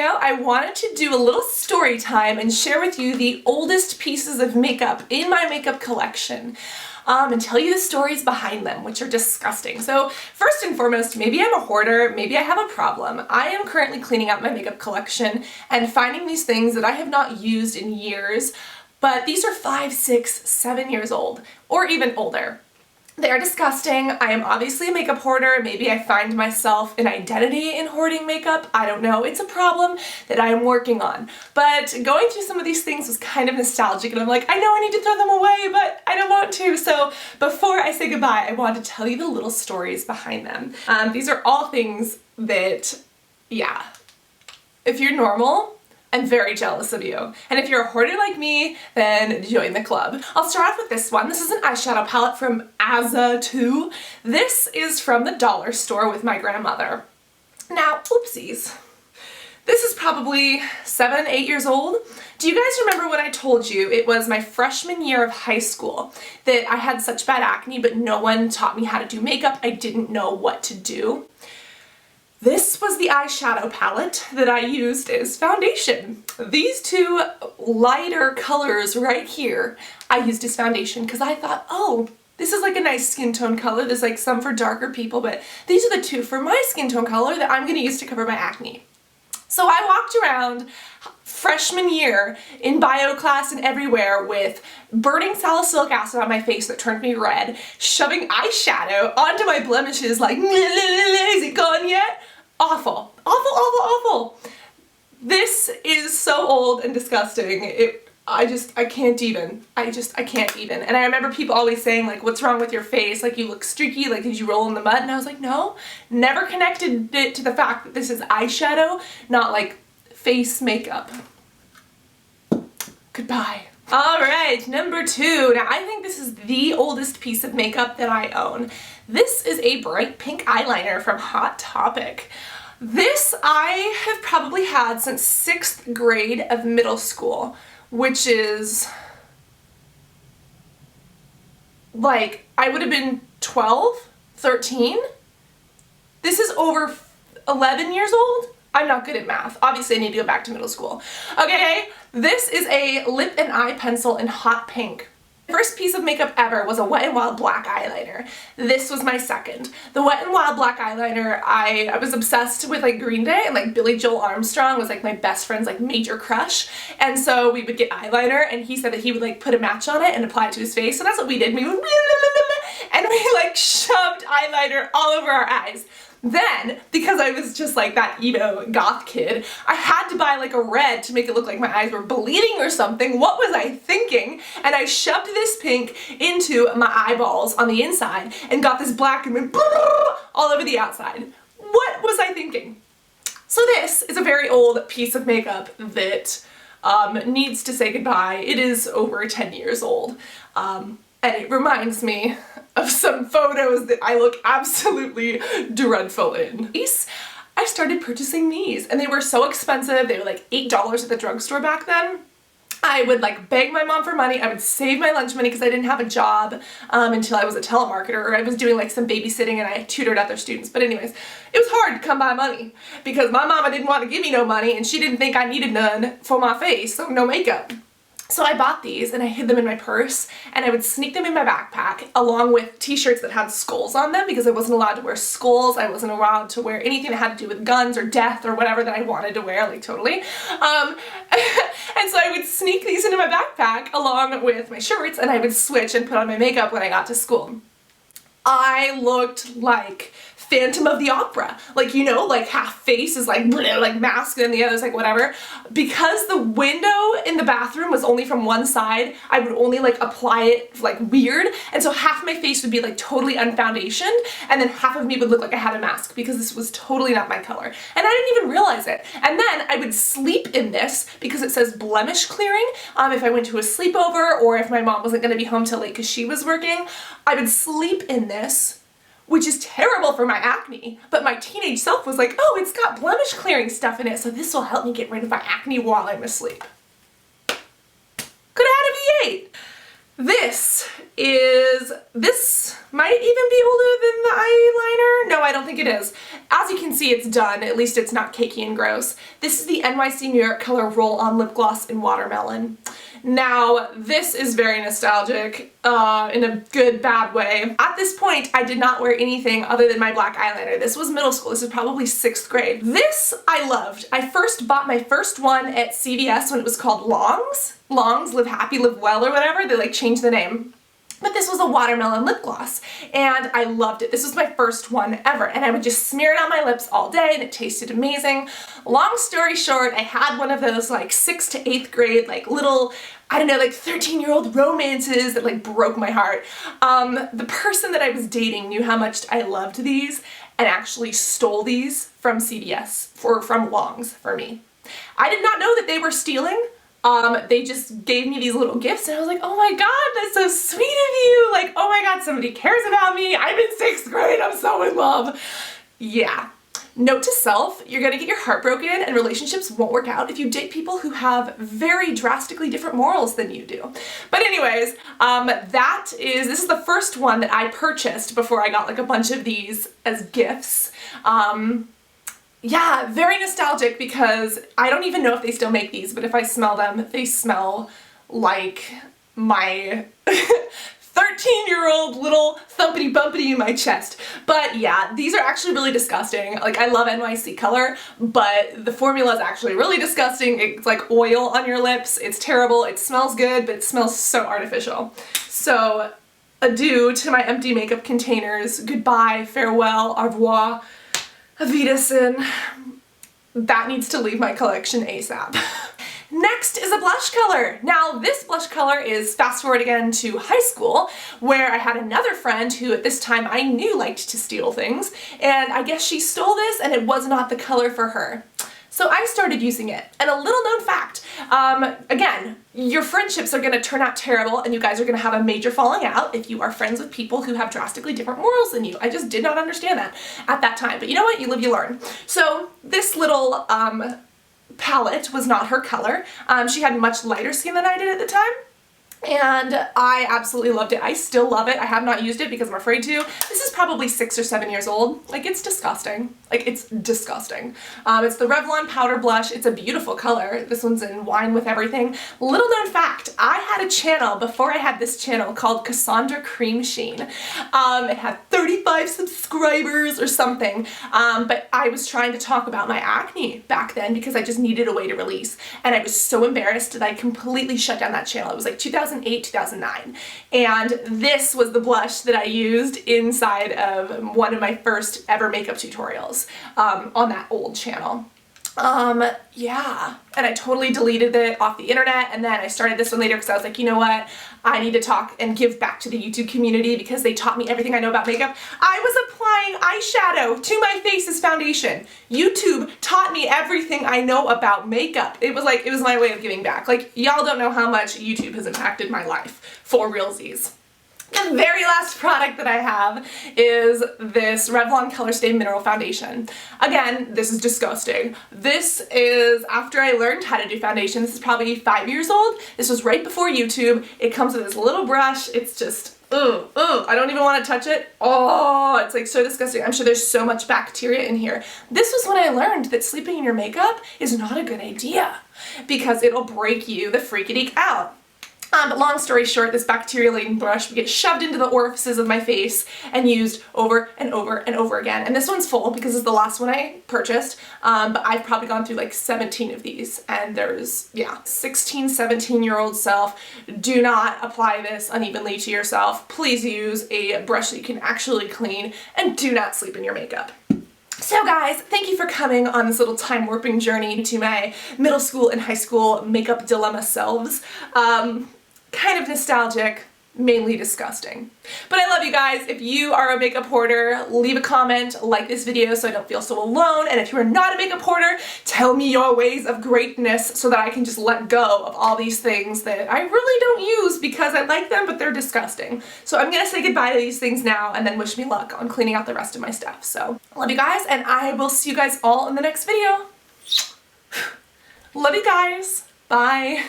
video, I wanted to do a little story time and share with you the oldest pieces of makeup in my makeup collection. And tell you the stories behind them, which are disgusting. So first and foremost, maybe I'm a hoarder, maybe I have a problem. I am currently cleaning out my makeup collection and finding these things that I have not used in years, but these are 5, 6, 7 years old, or even older. They are disgusting. I am obviously a makeup hoarder. Maybe I find myself an identity in hoarding makeup. I don't know. It's a problem that I am working on. But going through some of these things was kind of nostalgic, and I'm like, I know I need to throw them away, but I don't want to. So before I say goodbye, I want to tell you the little stories behind them. These are all things that, yeah, if you're normal, I'm very jealous of you. And if you're a hoarder like me, then join the club. I'll start off with this one. This is an eyeshadow palette from Azza 2. This is from the dollar store with my grandmother. Now, oopsies. This is probably 7, 8 years old. Do you guys remember when I told you it was my freshman year of high school that I had such bad acne, but no one taught me how to do makeup? I didn't know what to do. This was the eyeshadow palette that I used as foundation. These two lighter colors right here I used as foundation because I thought, oh, this is like a nice skin tone color. There's like some for darker people, but these are the two for my skin tone color that I'm going to use to cover my acne. So I walked around freshman year in bio class and everywhere with burning salicylic acid on my face that turned me red, shoving eyeshadow onto my blemishes like, is it gone yet? Awful. Awful, awful, awful. This is so old and disgusting. I can't even. I can't even. And I remember people always saying, like, what's wrong with your face? Like, you look streaky, like, did you roll in the mud? And I was like, no, never connected it to the fact that this is eyeshadow, not like face makeup. Goodbye. All right, number 2. Now, I think this is the oldest piece of makeup that I own. This is a bright pink eyeliner from Hot Topic. This I have probably had since 6th grade of middle school, which is like, I would have been 12, 13. This is over 11 years old. I'm not good at math. Obviously, I need to go back to middle school. Okay, this is a lip and eye pencil in hot pink. First piece of makeup ever was a Wet n Wild black eyeliner. This was my second. The Wet n Wild black eyeliner, I was obsessed with like Green Day, and like Billy Joel Armstrong was like my best friend's like major crush. And so we would get eyeliner, and he said that he would like put a match on it and apply it to his face. So that's what we did. We would and we like shoved eyeliner all over our eyes. Then, because I was just like that emo goth kid, I had to buy like a red to make it look like my eyes were bleeding or something. What was I thinking? And I shoved this pink into my eyeballs on the inside and got this black and went all over the outside. What was I thinking? So this is a very old piece of makeup that needs to say goodbye. It is over 10 years old. And it reminds me of some photos that I look absolutely dreadful in. I started purchasing these, and they were so expensive. They were like $8 at the drugstore back then. I would like beg my mom for money. I would save my lunch money because I didn't have a job until I was a telemarketer, or I was doing like some babysitting and I tutored other students. But anyways, it was hard to come by money because my mama didn't want to give me no money, and she didn't think I needed none for my face, so no makeup. So I bought these and I hid them in my purse, and I would sneak them in my backpack along with t-shirts that had skulls on them because I wasn't allowed to wear skulls. I wasn't allowed to wear anything that had to do with guns or death or whatever that I wanted to wear, like totally. And so I would sneak these into my backpack along with my shirts, and I would switch and put on my makeup when I got to school. I looked like Phantom of the Opera. Like, you know, like half face is like bleh, like mask, and the other's like whatever. Because the window in the bathroom was only from one side, I would only like apply it like weird, and so half my face would be like totally unfoundationed, and then half of me would look like I had a mask because this was totally not my color. And I didn't even realize it. And then I would sleep in this because it says blemish clearing. If I went to a sleepover, or if my mom wasn't going to be home till late because she was working, I would sleep in this, which is terrible for my acne, but my teenage self was like, oh, it's got blemish clearing stuff in it, so this will help me get rid of my acne while I'm asleep. Could have had a V8. This might even be older than the eyeliner. No, I don't think it is. As you can see, it's done. At least it's not cakey and gross. This is the NYC New York Color Roll-On Lip Gloss in Watermelon. Now, this is very nostalgic, in a good, bad way. At this point, I did not wear anything other than my black eyeliner. This was middle school. This is probably 6th grade. This I loved. I first bought my first one at CVS when it was called Longs. Longs, Live Happy, Live Well, or whatever. They like changed the name. But this was a watermelon lip gloss, and I loved it. This was my first one ever, and I would just smear it on my lips all day, and it tasted amazing. Long story short, I had one of those like 6th to 8th grade, like little, I don't know, like 13-year-old romances that like broke my heart. The person that I was dating knew how much I loved these and actually stole these from CVS, from Longs for me. I did not know that they were stealing. They just gave me these little gifts and I was like, oh my god, that's so sweet of you. Like, oh my god, somebody cares about me. I'm in 6th grade, I'm so in love. Yeah. Note to self, you're gonna get your heart broken and relationships won't work out if you date people who have very drastically different morals than you do. But anyways, this is the first one that I purchased before I got like a bunch of these as gifts. Yeah, very nostalgic because I don't even know if they still make these, but if I smell them, they smell like my 13-year-old little thumpity bumpity in my chest. But yeah, these are actually really disgusting. Like, I love NYC Color, but the formula is actually really disgusting. It's like oil on your lips. It's terrible. It smells good, but it smells so artificial. So, adieu to my empty makeup containers. Goodbye, farewell, au revoir. Avitasin. That needs to leave my collection ASAP. Next is a blush color. Now this blush color is fast forward again to high school where I had another friend who at this time I knew liked to steal things, and I guess she stole this and it was not the color for her. So I started using it. And a little known fact, again, your friendships are gonna turn out terrible and you guys are gonna have a major falling out if you are friends with people who have drastically different morals than you. I just did not understand that at that time. But you know what? You live, you learn. So this little palette was not her color. She had much lighter skin than I did at the time. And I absolutely loved it. I still love it. I have not used it because I'm afraid to. This is probably 6 or 7 years old. Like, it's disgusting. Like, it's disgusting. It's the Revlon Powder Blush. It's a beautiful color. This one's in Wine with Everything. Little known fact, I had a channel before I had this channel called Cassandra Cream Sheen. It had 35 subscribers or something, but I was trying to talk about my acne back then because I just needed a way to release. And I was so embarrassed that I completely shut down that channel. It was like 2008, 2009. And this was the blush that I used inside of one of my first ever makeup tutorials on that old channel. Yeah, and I totally deleted it off the internet, and then I started this one later because I was like, you know what, I need to talk and give back to the YouTube community because they taught me everything I know about makeup. I was applying eyeshadow to my face as foundation. YouTube taught me everything I know about makeup. It was my way of giving back. Like, y'all don't know how much YouTube has impacted my life, for realsies. The very last product that I have is this Revlon Colorstay Mineral Foundation. Again, this is disgusting. This is after I learned how to do foundation. This is probably 5 years old. This was right before YouTube. It comes with this little brush. It's just, I don't even want to touch it. Oh, it's like so disgusting. I'm sure there's so much bacteria in here. This was when I learned that sleeping in your makeup is not a good idea because it'll break you the freaky-deek out. But long story short, this bacteria-laden brush would get shoved into the orifices of my face and used over and over and over again. And this one's full because it's the last one I purchased, but I've probably gone through like 17 of these, and there's, yeah, 16, 17-year-old self, do not apply this unevenly to yourself. Please use a brush that you can actually clean, and do not sleep in your makeup. So guys, thank you for coming on this little time warping journey to my middle school and high school makeup dilemma selves. Kind of nostalgic, mainly disgusting. But I love you guys. If you are a makeup hoarder, leave a comment, like this video so I don't feel so alone. And if you are not a makeup hoarder, tell me your ways of greatness so that I can just let go of all these things that I really don't use because I like them, but they're disgusting. So I'm gonna say goodbye to these things now and then wish me luck on cleaning out the rest of my stuff. So love you guys, and I will see you guys all in the next video. Love you guys. Bye.